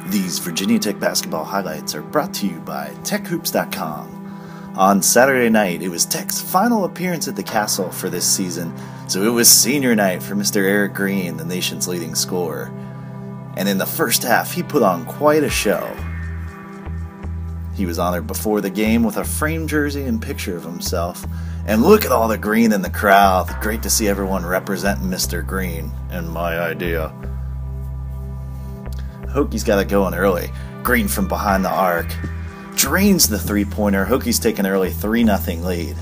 These Virginia Tech basketball highlights are brought to you by TechHoops.com. On Saturday night, it was Tech's final appearance at the Cassell for this season, so it was senior night for Mr. Erick Green, the nation's leading scorer. And in the first half, he put on quite a show. He was honored before the game with a framed jersey and picture of himself. And look at all the green in the crowd. Great to see everyone representing Mr. Green, and my idea. Hokies got it going early. Green from behind the arc drains the three-pointer. Hokies take an early 3-0 lead.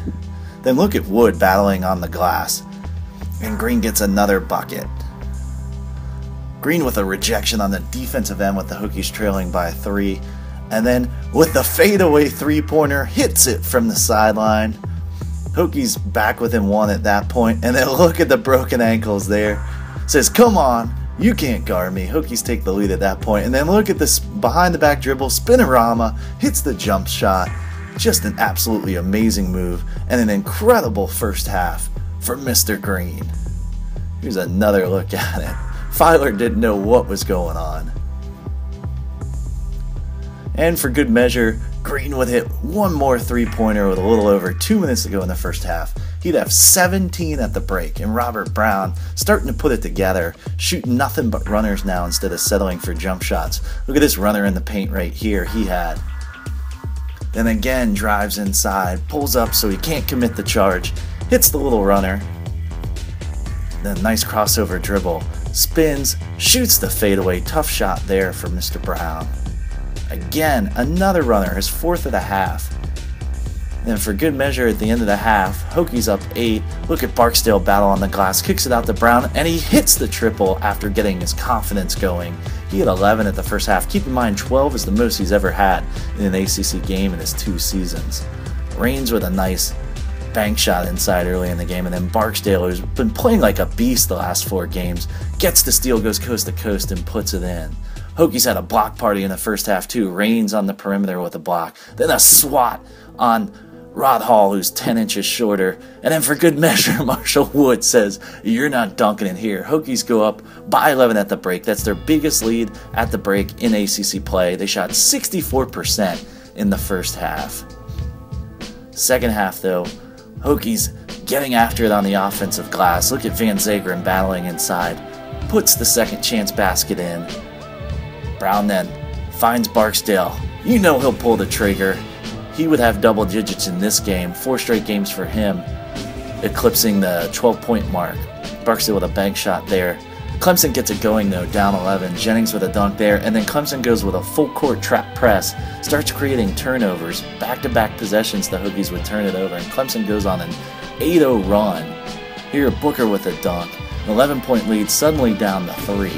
Then look at Wood battling on the glass. And Green gets another bucket. Green with a rejection on the defensive end with the Hokies trailing by 3. And then with the fadeaway three-pointer, hits it from the sideline. Hokies back within 1 at that point. And then look at the broken ankles there. Says, come on. You can't guard me. Hokies take the lead at that point. And then look at this behind-the-back dribble. Spinorama hits the jump shot. Just an absolutely amazing move. And an incredible first half for Mr. Green. Here's another look at it. Filer didn't know what was going on. And for good measure, Green would hit one more three-pointer with a little over 2 minutes to go in the first half. He'd have 17 at the break, and Robert Brown starting to put it together, shooting nothing but runners now instead of settling for jump shots. Look at this runner in the paint right here he had. Then again drives inside, pulls up so he can't commit the charge, hits the little runner. Then nice crossover dribble, spins, shoots the fadeaway, tough shot there for Mr. Brown. Again, another runner, his 4th of the half. And for good measure at the end of the half, Hokies up 8. Look at Barksdale battle on the glass, kicks it out to Brown, and he hits the triple after getting his confidence going. He had 11 at the first half. Keep in mind, 12 is the most he's ever had in an ACC game in his 2 seasons. Raines with a nice bank shot inside early in the game, and then Barksdale, who's been playing like a beast the last 4 games, gets the steal, goes coast to coast, and puts it in. Hokies had a block party in the first half too. Raines on the perimeter with a block. Then a swat on Rod Hall, who's 10 inches shorter. And then for good measure, Marshall Wood says, you're not dunking it here. Hokies go up by 11 at the break. That's their biggest lead at the break in ACC play. They shot 64% in the first half. Second half, though, Hokies getting after it on the offensive glass. Look at Van Zageren battling inside. Puts the second chance basket in. Brown then finds Barksdale. You know he'll pull the trigger. He would have double digits in this game. 4 straight games for him, eclipsing the 12-point mark. Barksdale with a bank shot there. Clemson gets it going, though, down 11. Jennings with a dunk there. And then Clemson goes with a full-court trap press. Starts creating turnovers. Back-to-back possessions, the Hokies would turn it over. And Clemson goes on an 8-0 run. Here, Booker with a dunk. An 11-point lead, suddenly down to 3.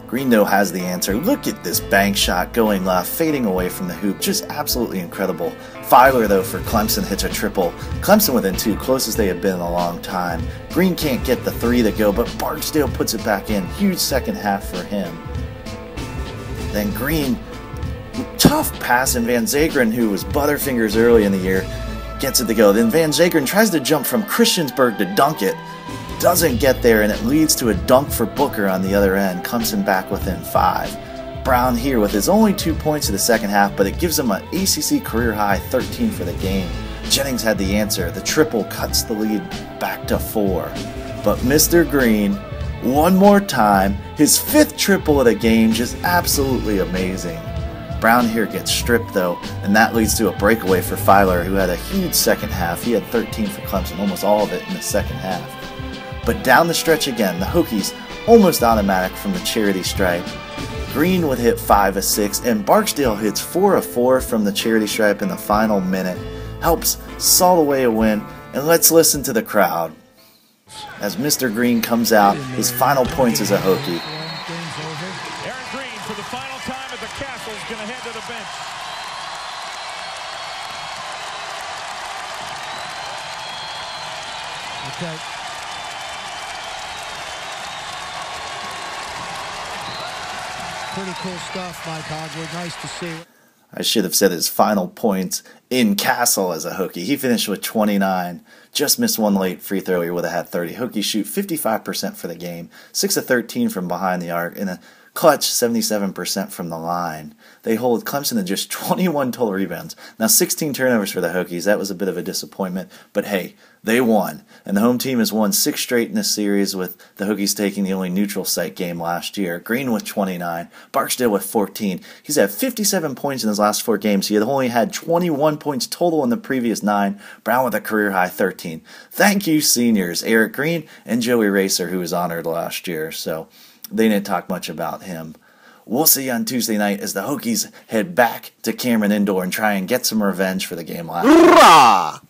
Green, though, has the answer. Look at this bank shot going left, fading away from the hoop. Just absolutely incredible. Filer, though, for Clemson hits a triple. Clemson within 2, closest they have been in a long time. Green can't get the 3 to go, but Barksdale puts it back in. Huge second half for him. Then Green, tough pass, and Van Zageren, who was butterfingers early in the year, gets it to go. Then Van Zageren tries to jump from Christiansburg to dunk it. Doesn't get there, and it leads to a dunk for Booker on the other end. Clemson back within 5. Brown here with his only 2 points in the second half, but it gives him an ACC career high 13 for the game. Jennings had the answer. The triple cuts the lead back to 4. But Mr. Green, one more time, his 5th triple of the game, just absolutely amazing. Brown here gets stripped, though, and that leads to a breakaway for Filer, who had a huge second half. He had 13 for Clemson, almost all of it in the second half. But down the stretch again, the Hokies almost automatic from the charity stripe. Green would hit 5 of 6, and Barksdale hits 4 of 4 from the charity stripe in the final minute. Helps saw away a win, and let's listen to the crowd. As Mr. Green comes out, his final points as a Hokie. Erick Green for the final time at the Cassell is going to head to the bench. Okay. Pretty cool stuff, Mike Hogwood. Nice to see. I should have said his final points in Cassell as a Hokie. He finished with 29. Just missed one late free throw. He would have had 30. Hokies shoot 55% for the game, 6 of 13 from behind the arc, and a clutch 77% from the line. They hold Clemson to just 21 total rebounds. Now 16 turnovers for the Hokies. That was a bit of a disappointment, but hey, they won. And the home team has won 6 straight in this series, with the Hokies taking the only neutral site game last year. Green with 29, Barksdale with 14. He's had 57 points in his last 4 games. He had only had 21 points total in the previous 9. Brown with a career-high 13. Thank you, seniors, Erick Green and Joey Racer, who was honored last year. So they didn't talk much about him. We'll see you on Tuesday night as the Hokies head back to Cameron Indoor and try and get some revenge for the game last year.